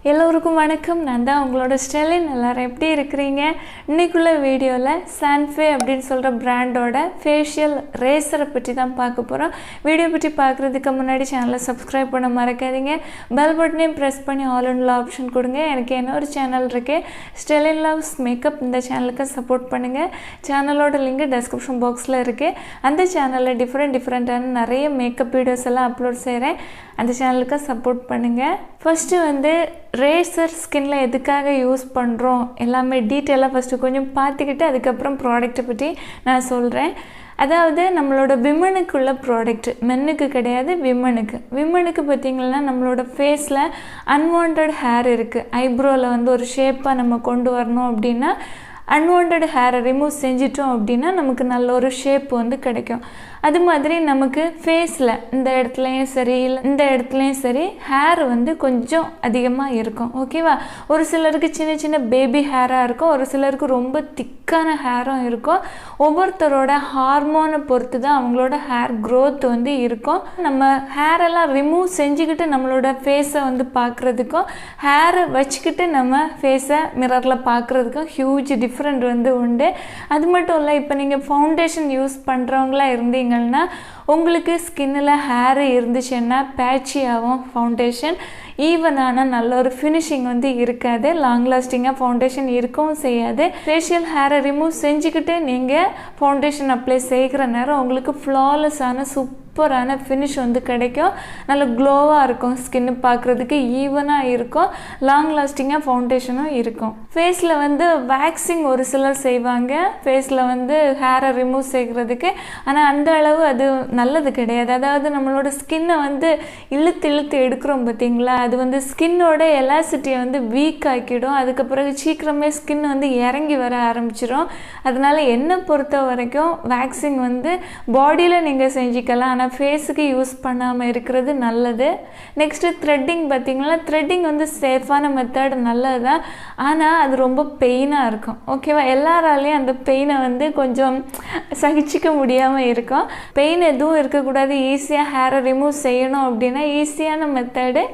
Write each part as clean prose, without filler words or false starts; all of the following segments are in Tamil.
எல்லோருக்கும் வணக்கம். நான் தான் உங்களோட ஸ்டெலின். எல்லாரும் எப்படி இருக்கிறீங்க? இன்றைக்குள்ள வீடியோவில் சான்ஃபே அப்படின்னு சொல்கிற பிராண்டோட ஃபேஷியல் ரேசரை பற்றி தான் பார்க்க போகிறோம். வீடியோ பற்றி பார்க்குறதுக்கு முன்னாடி சேனலை சப்ஸ்கிரைப் பண்ண மறக்காதீங்க. பெல் பட்டனையும் ப்ரெஸ் பண்ணி ஆல் இன் ஆப்ஷன் கொடுங்க. எனக்கு இன்னொரு சேனல் இருக்குது, ஸ்டெலின் லவ்ஸ் மேக்கப். இந்த சேனலுக்கு சப்போர்ட் பண்ணுங்கள். சேனலோட லிங்க் டெஸ்கிரிப்ஷன் பாக்ஸில் இருக்குது. அந்த சேனலில் டிஃப்ரெண்ட்டான நிறைய மேக்கப் வீடியோஸ் எல்லாம் அப்லோட் செய்கிறேன். அந்த சேனலுக்கு சப்போர்ட் பண்ணுங்கள். ஃபஸ்ட்டு வந்து ரேசர் ஸ்கின்னில் எதுக்காக யூஸ் பண்ணுறோம் எல்லாமே டீட்டெயிலாக ஃபஸ்ட்டு கொஞ்சம் பார்த்துக்கிட்டு அதுக்கப்புறம் ப்ராடக்ட்டை பற்றி நான் சொல்கிறேன். அதாவது நம்மளோட விமனுக்குள்ள ப்ராடக்ட், மென்னுக்கு கிடையாது, விமனுக்கு பார்த்திங்கன்னா நம்மளோட ஃபேஸில் அன்வான்ட் ஹேர் இருக்குது. ஐப்ரோவில் வந்து ஒரு ஷேப்பாக நம்ம கொண்டு வரணும் அப்படின்னா அன்வான்ட் ஹேரை ரிமூவ் செஞ்சிட்டோம் அப்படின்னா நமக்கு நல்ல ஒரு ஷேப் வந்து கிடைக்கும். அது மாதிரி நமக்கு ஃபேஸில் இந்த இடத்துலையும் சரி இல்லை இந்த இடத்துலையும் சரி ஹேர் வந்து கொஞ்சம் அதிகமாக இருக்கும். ஓகேவா? ஒரு சிலருக்கு சின்ன சின்ன பேபி ஹேராக இருக்கும், ஒரு சிலருக்கு ரொம்ப திக்கான ஹேரும் இருக்கும். ஒவ்வொருத்தரோட ஹார்மோனை பொறுத்து தான் அவங்களோட ஹேர் க்ரோத் வந்து இருக்கும். நம்ம ஹேரெல்லாம் ரிமூவ் செஞ்சுக்கிட்டு நம்மளோட ஃபேஸை வந்து பார்க்குறதுக்கும் ஹேரை வச்சுக்கிட்டு நம்ம ஃபேஸை மிரரில் பார்க்குறதுக்கும் ஹியூஜ் டிஃப்ரெண்ட் வந்து உண்டு. அது மட்டும் இல்லை, இப்போ நீங்கள் ஃபவுண்டேஷன் யூஸ் பண்ணுறவங்களா இருந்தீங்கன்னா உங்களுக்கு ஸ்கின்னில் ஹேர் இருந்துச்சுன்னா பேட்சி ஆகும் ஃபவுண்டேஷன். ஈவனான நல்ல ஒரு ஃபினிஷிங் வந்து இருக்காது, லாங் லாஸ்டிங்காக ஃபவுண்டேஷன் இருக்கவும் செய்யாது. ஃபேஷியல் ஹேரை ரிமூவ் செஞ்சுக்கிட்டு நீங்கள் ஃபவுண்டேஷன் அப்ளை செய்கிற நேரம் உங்களுக்கு ஃப்ளாலெஸ்ஸான சூப்பரான ஃபினிஷ் வந்து கிடைக்கும். நல்ல க்ளோவாக இருக்கும், ஸ்கின்னு பார்க்குறதுக்கு ஈவனாக இருக்கும், லாங் லாஸ்டிங்காக ஃபவுண்டேஷனும் இருக்கும். ஃபேஸில் வந்து வேக்சிங் ஒரு சிலர் செய்வாங்க ஃபேஸில் வந்து ஹேரை ரிமூவ் செய்கிறதுக்கு. ஆனால் அந்த அளவு அது நல்லது கிடையாது. அதாவது நம்மளோட ஸ்கின்னை வந்து இழுத்து எடுக்கிறோம் பார்த்தீங்களா, அது வந்து ஸ்கின்னோட எலாசிட்டியை வந்து வீக் ஆக்கிடும். அதுக்கு பிறகு சீக்கிரமே ஸ்கின் வந்து இறங்கி வர ஆரம்பிச்சிடும். அதனால் என்னை பொறுத்த வரைக்கும் வேக்சிங் வந்து பாடியில் நீங்கள் செஞ்சுக்கலாம், ஆனால் ஃபேஸுக்கு யூஸ் பண்ணாமல் இருக்கிறது நல்லது. நெக்ஸ்ட்டு த்ரெட்டிங் பார்த்திங்கன்னா, த்ரெட்டிங் வந்து சேஃபான மெத்தட், நல்லது தான். ஆனால் அது ரொம்ப பெயினாக இருக்கும். ஓகேவா? எல்லாராலையும் அந்த பெயினை வந்து கொஞ்சம் சகிச்சிக்க முடியாமல் இருக்கும். பெயின் எதுவும் இருக்கக்கூடாது, ஈஸியாக ஹேரை ரிமூவ் செய்யணும் அப்படின்னா ஈஸியான மெத்தடு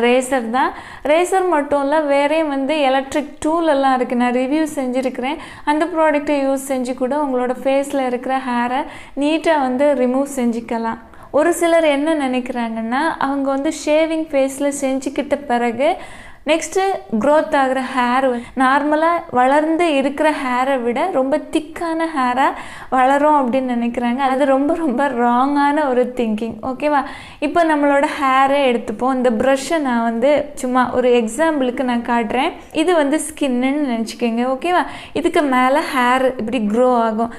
ரேசர் தான். ரேசர் மட்டும் இல்லை, வேறே வந்து எலக்ட்ரிக் டூல் எல்லாம் இருக்குது. நான் ரிவ்யூ செஞ்சுருக்கிறேன். அந்த ப்ராடக்ட்டை யூஸ் செஞ்சு கூட உங்களோட ஃபேஸில் இருக்கிற ஹேரை நீட்டாக வந்து ரிமூவ் செஞ்சுக்கலாம். ஒரு சிலர் என்ன நினைக்கிறாங்கன்னா, அவங்க வந்து ஷேவிங் ஃபேஸில் செஞ்சுக்கிட்ட பிறகு நெக்ஸ்ட்டு க்ரோத் ஆகிற ஹேர் நார்மலாக வளர்ந்து இருக்கிற ஹேரை விட ரொம்ப திக்கான ஹேராக வளரும் அப்படின்னு நினைக்கிறாங்க. அது ரொம்ப ராங்கான ஒரு திங்கிங். ஓகேவா? இப்போ நம்மளோட ஹேரை எடுத்துப்போம். இந்த ப்ரஷ்ஷை நான் வந்து சும்மா ஒரு எக்ஸாம்பிளுக்கு நான் காட்டுறேன். இது வந்து ஸ்கின்னுன்னு நினச்சிக்கோங்க. ஓகேவா? இதுக்கு மேலே ஹேர் இப்படி க்ரோ ஆகும்.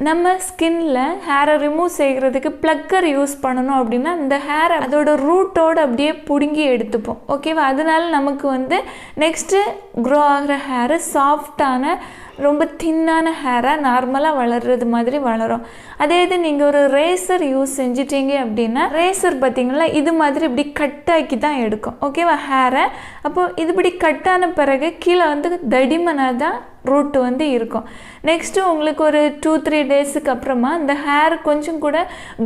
நம்ம ஸ்கின்னில் ஹேரை ரிமூவ் செய்கிறதுக்கு ப்ளக்கர் யூஸ் பண்ணணும் அப்படின்னா இந்த ஹேரை அதோட ரூட்டோடு அப்படியே பிடுங்கி எடுத்துப்போம். ஓகேவா? அதனால நமக்கு வந்து நெக்ஸ்ட்டு க்ரோ ஆகிற ஹேரு சாஃப்டான ரொம்ப தின்னான ஹேராக நார்மலாக வளர்கிறது மாதிரி வளரும். அதே இது நீங்கள் ஒரு ரேசர் யூஸ் செஞ்சிட்டீங்க அப்படின்னா ரேசர் பார்த்திங்கன்னா இது மாதிரி இப்படி கட்டாக்கி தான் எடுக்கும். ஓகேவா? ஹேரை அப்போது இது இப்படி கட்டான பிறகு கீழே வந்து தடிமனாக தான் ரூட் வந்து இருக்கும். நெக்ஸ்ட்டு உங்களுக்கு ஒரு 2-3 டேஸுக்கு அப்புறமா இந்த ஹேர் கொஞ்சம் கூட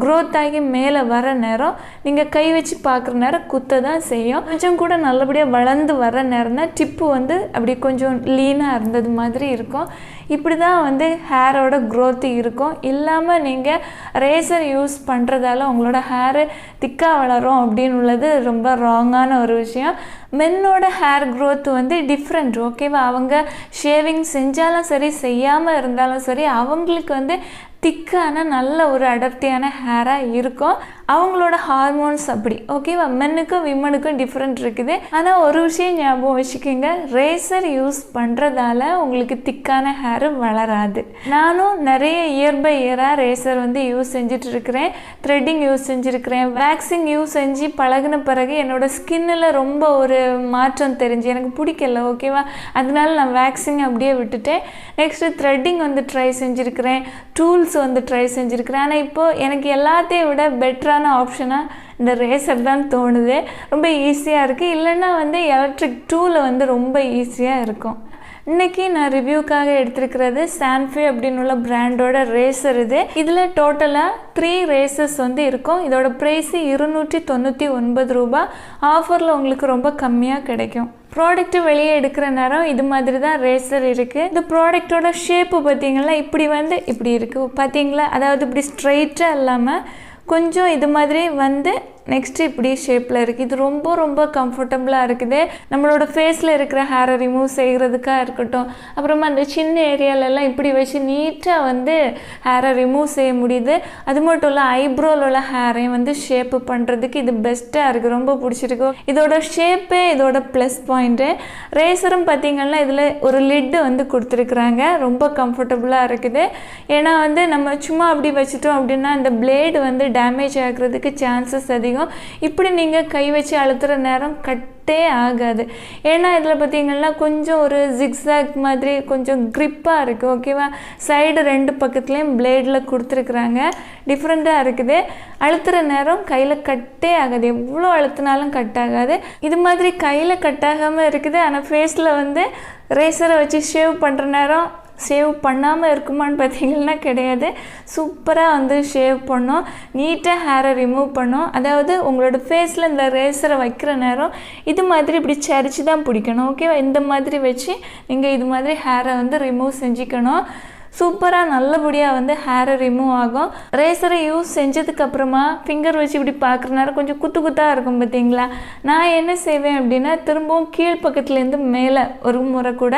க்ரோத் ஆகி மேலே வர நேரம் நீங்கள் கை வச்சு பார்க்குற நேரம் குத்த தான் செய்யும். கொஞ்சம் கூட நல்லபடியாக வளர்ந்து வர நேரம்னா டிப்பு வந்து அப்படி கொஞ்சம் லீனாக இருந்தது மாதிரி இருக்கும். இப்படி தான் வந்து ஹேரோட க்ரோத்து இருக்கும். இல்லாமல் நீங்கள் ரேசர் யூஸ் பண்ணுறதால உங்களோட ஹேரு திக்காக வளரும் அப்படின்னு உள்ளது ரொம்ப ராங்கான ஒரு விஷயம். மென்னோட ஹேர் க்ரோத் வந்து டிஃப்ரெண்ட். ஓகேவா? அவங்க ஷேவிங் செஞ்சாலும் சரி செய்யாமல் இருந்தாலும் சரி அவங்களுக்கு வந்து திக்கான நல்ல ஒரு அடர்த்தியான ஹேராக இருக்கும். அவங்களோட ஹார்மோன்ஸ் அப்படி. ஓகேவா? மென்னுக்கும் விமனுக்கும் டிஃப்ரெண்ட் இருக்குது. ஆனால் ஒரு விஷயம் ஞாபகம் வச்சுக்கோங்க, ரேசர் யூஸ் பண்ணுறதால உங்களுக்கு திக்கான ஹேரு வளராது. நானும் நிறைய இயர் பை இயராக ரேசர் வந்து யூஸ் செஞ்சிட்ருக்கிறேன், த்ரெட்டிங் யூஸ் செஞ்சுருக்கிறேன். வேக்சிங் யூஸ் செஞ்சு பழகின பிறகு என்னோடய ஸ்கின்னில் ரொம்ப ஒரு மாற்றம் தெரிஞ்சு எனக்கு பிடிக்கல. ஓகேவா? அதனால நான் வேக்சிங் அப்படியே விட்டுட்டேன். நெக்ஸ்ட்டு த்ரெட்டிங் வந்து ட்ரை செஞ்சுருக்கிறேன், டூல்ஸ் வந்து ட்ரை செஞ்சுருக்கிறேன். ஆனால் இப்போது எனக்கு எல்லாத்தையும் விட பெட்டரான ஆப்ஷனாக இந்த ரேசர் தான் தோணுது. ரொம்ப ஈஸியாக இருக்குது. இல்லைன்னா வந்து எலக்ட்ரிக் டூலை வந்து ரொம்ப ஈஸியாக இருக்கும். இன்றைக்கி நான் ரிவ்யூக்காக எடுத்துருக்கிறது சான்ஃபே அப்படின்னு உள்ள பிராண்டோட ரேசர் இதில் டோட்டலாக 3 ரேசர்ஸ் வந்து இருக்கும். இதோட ப்ரைஸு 299 ரூபாய். ஆஃபரில் உங்களுக்கு ரொம்ப கம்மியாக கிடைக்கும். ப்ராடக்ட்டு வெளியே எடுக்கிற நேரம் இது மாதிரி தான் ரேசர் இருக்குது. இந்த ப்ராடக்டோட ஷேப்பு பார்த்தீங்கன்னா இப்படி இருக்குது பார்த்தீங்களா, அதாவது இப்படி ஸ்ட்ரைட்டாக இல்லாமல் கொஞ்சம் இது மாதிரி வந்து நெக்ஸ்ட்டு இப்படி ஷேப்பில் இருக்குது. இது ரொம்ப ரொம்ப கம்ஃபர்டபுளாக இருக்குது. நம்மளோட ஃபேஸில் இருக்கிற ஹேரை ரிமூவ் செய்கிறதுக்காக இருக்கட்டும், அப்புறமா அந்த சின்ன ஏரியாலெல்லாம் இப்படி வச்சு நீட்டாக வந்து ஹேரை ரிமூவ் செய்ய முடியுது. அது மட்டும் இல்லை ஐப்ரோவில் உள்ள ஹேரையும் வந்து ஷேப்பு பண்ணுறதுக்கு இது பெஸ்ட்டாக இருக்குது. ரொம்ப பிடிச்சிருக்கு. இதோட ஷேப்பே இதோட ப்ளஸ் பாயிண்ட்டு. ரேசரும் பார்த்திங்கன்னா இதில் ஒரு லிட்டு வந்து கொடுத்துருக்குறாங்க. ரொம்ப கம்ஃபர்டபுளாக இருக்குது. ஏன்னா வந்து நம்ம சும்மா அப்படி வச்சுட்டோம் அப்படின்னா அந்த பிளேடு வந்து டேமேஜ் ஆகிறதுக்கு சான்சஸ் அதிகம். இப்படி நீங்கள் கை வச்சு அழுத்துற நேரம் கட்டே ஆகாது. ஏன்னா இதில் பார்த்தீங்கன்னா கொஞ்சம் ஒரு ஜிக்ஸாக் மாதிரி கொஞ்சம் க்ரிப்பாக இருக்குது. ஓகேவா, சைடு 2 பக்கத்துலேயும் பிளேடில் கொடுத்துருக்குறாங்க. டிஃப்ரெண்ட்டாக இருக்குது. அழுத்துற நேரம் கையில் கட்டே ஆகாது. எவ்வளோ அழுத்தினாலும் கட் ஆகாது. இது மாதிரி கையில் கட் ஆகாமல் இருக்குது. ஆனால் ஃபேஸில் வந்து ரேசரை வச்சு ஷேவ் பண்ணுற நேரம் ஷேவ் பண்ணாமல் இருக்குமான்னு பார்த்தீங்கன்னா கிடையாது. சூப்பராக வந்து ஷேவ் பண்ணோம், நீட்டாக ஹேரை ரிமூவ் பண்ணோம். அதாவது உங்களோட ஃபேஸில் இந்த ரேசரை வைக்கிற நேரம் இது மாதிரி இப்படி சரிச்சு தான் பிடிக்கணும். ஓகேவா, இந்த மாதிரி வச்சு நீங்கள் இது மாதிரி ஹேரை வந்து ரிமூவ் செஞ்சுக்கணும். சூப்பராக நல்லபடியாக வந்து ஹேரை ரிமூவ் ஆகும். ரேசரை யூஸ் செஞ்சதுக்கப்புறமா ஃபிங்கர் வச்சு இப்படி பார்க்குற நேரம் கொஞ்சம் குத்தாக இருக்கும் பார்த்தீங்களா. நான் என்ன செய்வேன் அப்படின்னா திரும்பவும் கீழ் பக்கத்துலேருந்து மேலே ஒரு முறை கூட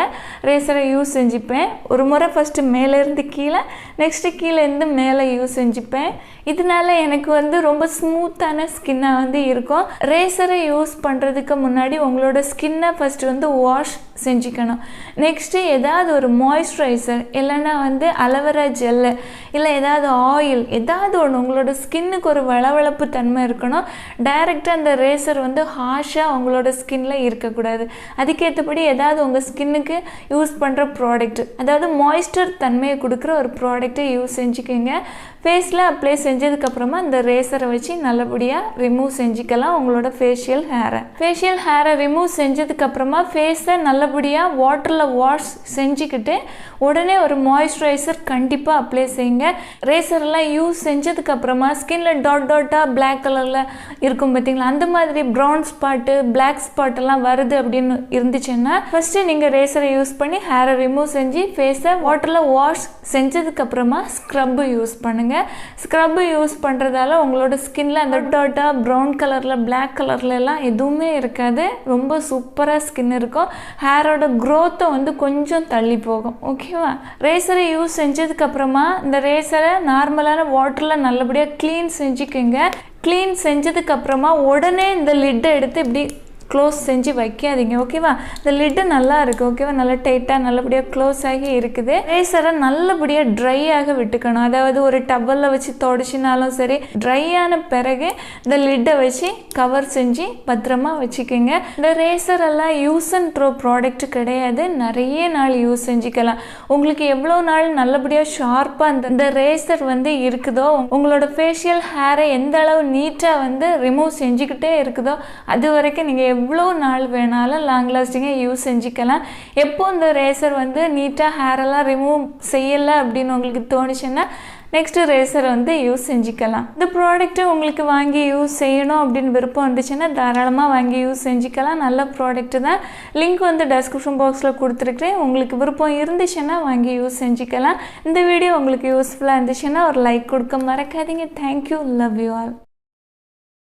ரேசரை யூஸ் செஞ்சுப்பேன். ஒரு முறை ஃபஸ்ட்டு மேலேருந்து கீழே, நெக்ஸ்ட்டு கீழேருந்து மேலே யூஸ் செஞ்சுப்பேன். இதனால எனக்கு வந்து ரொம்ப ஸ்மூத்தான ஸ்கின்னாக வந்து இருக்கும். ரேசரை யூஸ் பண்ணுறதுக்கு முன்னாடி உங்களோட ஸ்கின்னை ஃபஸ்ட்டு வந்து வாஷ் செஞ்சுக்கணும். நெக்ஸ்ட்டு ஏதாவது ஒரு மாய்ஸ்சரைசர் இல்லைன்னா வந்து அலோவேரா ஜெல்லு இல்லை ஏதாவது ஆயில் ஏதாவது ஒன்று, உங்களோட ஸ்கின்னுக்கு ஒரு வளவளப்பு தன்மை இருக்கணும். டைரெக்டாக அந்த ரேசர் வந்து ஹாஷாக உங்களோட ஸ்கின்னில் இருக்கக்கூடாது. அதுக்கேற்றபடி ஏதாவது உங்கள் ஸ்கின்னுக்கு யூஸ் பண்ணுற ப்ராடக்ட், அதாவது மாய்ஸ்சர் தன்மையை கொடுக்குற ஒரு ப்ராடக்ட்டை யூஸ் செஞ்சுக்கோங்க. ஃபேஸில் அப்ளை செஞ்சதுக்கப்புறமா இந்த ரேசரை வச்சு நல்லபடியாக ரிமூவ் செஞ்சுக்கலாம் உங்களோட ஃபேஷியல் ஹேரை ரிமூவ் செஞ்சதுக்கப்புறமா ஃபேஸை நல்லபடியாக வாட்டரில் வாஷ் செஞ்சுக்கிட்டு உடனே ஒரு மாய்ஸ்சரைசர் கண்டிப்பாக அப்ளை செய்யுங்க. ரேசர்லாம் யூஸ் செஞ்சதுக்கப்புறமா ஸ்கின்னில் டாட்டாக பிளாக் கலரில் இருக்கும் பார்த்தீங்களா, அந்த மாதிரி ப்ரௌன் ஸ்பாட்டு பிளாக் ஸ்பாட்டெல்லாம் வருது அப்படின்னு இருந்துச்சுன்னா ஃபஸ்ட்டு நீங்கள் ரேசரை யூஸ் பண்ணி ஹேரை ரிமூவ் செஞ்சு ஃபேஸை வாட்டரில் வாஷ் செஞ்சதுக்கப்புறமா ஸ்க்ரப்பு யூஸ் பண்ணுங்கள். ஸ்க்ரப்பு யூஸ் பண்ணுறதால உங்களோட ஸ்கின்ல அந்த டாட்டா ப்ரௌன் கலரில் பிளாக் கலர்லலாம் எதுவுமே இருக்காது. ரொம்ப சூப்பராக ஸ்கின் இருக்கும். ஹேரோட க்ரோத்தை வந்து கொஞ்சம் தள்ளி போகும். ஓகேவா, ரேசரை யூஸ் செஞ்சதுக்கப்புறமா இந்த ரேசரை நார்மலான வாட்டரில் நல்லபடியாக க்ளீன் செஞ்சுக்கோங்க. க்ளீன் செஞ்சதுக்கப்புறமா உடனே இந்த லிட்டை எடுத்து இப்படி க்ளோஸ் செஞ்சு வைக்காதீங்க. ஓகேவா, இந்த லிட்டு நல்லா இருக்குது. ஓகேவா, நல்லா டைட்டாக நல்லபடியாக க்ளோஸ் ஆகி இருக்குது. ரேசரை நல்லபடியாக ட்ரை ஆக விட்டுக்கணும். அதாவது ஒரு டவலில் வச்சு தொடச்சினாலும் சரி, ட்ரை ஆன பிறகு இந்த லிட்டை வச்சு கவர் செஞ்சு பத்திரமா வச்சுக்கோங்க. இந்த ரேசரெல்லாம் யூஸ் அண்ட் த்ரோ ப்ராடக்ட் கிடையாது. நிறைய நாள் யூஸ் செஞ்சுக்கலாம். உங்களுக்கு எவ்வளோ நாள் நல்லபடியாக ஷார்ப்பாக இந்த ரேசர் வந்து இருக்குதோ, உங்களோட ஃபேஷியல் ஹேரை எந்த அளவு நீட்டாக வந்து ரிமூவ் செஞ்சுக்கிட்டே இருக்குதோ அது வரைக்கும் நீங்கள் எவ்வளோ நாள் வேணாலும் லாங் லாஸ்டிங்காக யூஸ் செஞ்சுக்கலாம். எப்போ இந்த ரேசர் வந்து நீட்டாக ஹேரெல்லாம் ரிமூவ் செய்யலை அப்படின்னு உங்களுக்கு தோணுச்சுன்னா நெக்ஸ்ட்டு ரேசர் வந்து யூஸ் செஞ்சுக்கலாம். இந்த ப்ராடக்ட்டை உங்களுக்கு வாங்கி யூஸ் செய்யணும் அப்படின்னு விருப்பம் இருந்துச்சுன்னா தாராளமாக வாங்கி யூஸ் செஞ்சுக்கலாம். நல்ல ப்ராடக்ட்டு தான். லிங்க் வந்து டெஸ்கிரிப்ஷன் பாக்ஸில் கொடுத்துருக்குறேன். உங்களுக்கு விருப்பம் இருந்துச்சுன்னா வாங்கி யூஸ் செஞ்சுக்கலாம். இந்த வீடியோ உங்களுக்கு யூஸ்ஃபுல்லாக இருந்துச்சுன்னா ஒரு லைக் கொடுக்க மறக்காதீங்க. Thank you, love you all.